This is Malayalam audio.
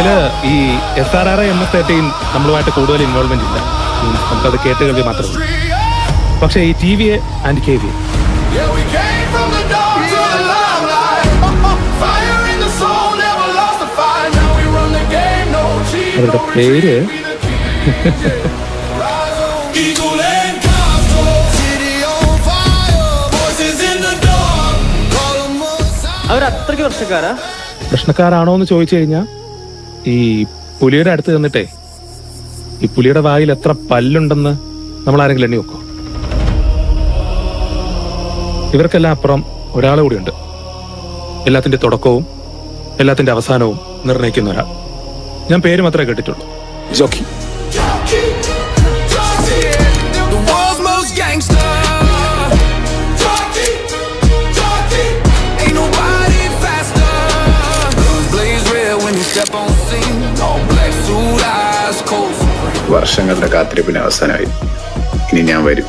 ഇതില് ഈ SRR MS-13 നമ്മളുമായിട്ട് കൂടുതൽ ഇൻവോൾവ്മെന്റ് ഇല്ല. നമുക്കത് കേട്ടുകേൾവി മാത്രമേ. പക്ഷേ ഈ TVA ആൻഡ് KVA അവരുടെ പേര് അവരത്രയ്ക്ക് പ്രശ്നക്കാരാണോ എന്ന് ചോദിച്ചു കഴിഞ്ഞാൽ ഈ പുലിയുടെ അടുത്ത് നിന്നിട്ടേ ഈ പുലിയുടെ വായിൽ എത്ര പല്ലുണ്ടെന്ന് നമ്മൾ ആരെങ്കിലും എണ്ണി വെക്കോ? ഇവർക്കെല്ലാം അപ്പുറം ഒരാൾ കൂടിയുണ്ട്. എല്ലാത്തിന്റെ തുടക്കവും എല്ലാത്തിന്റെ അവസാനവും നിർണ്ണയിക്കുന്ന ഒരാൾ. ഞാൻ പേര് മാത്രമേ കേട്ടിട്ടുള്ളൂ, ജോക്കി. വർഷങ്ങളുടെ കാത്തിരിപ്പിന് അവസാനമായി. ഇനി ഞാൻ വരും.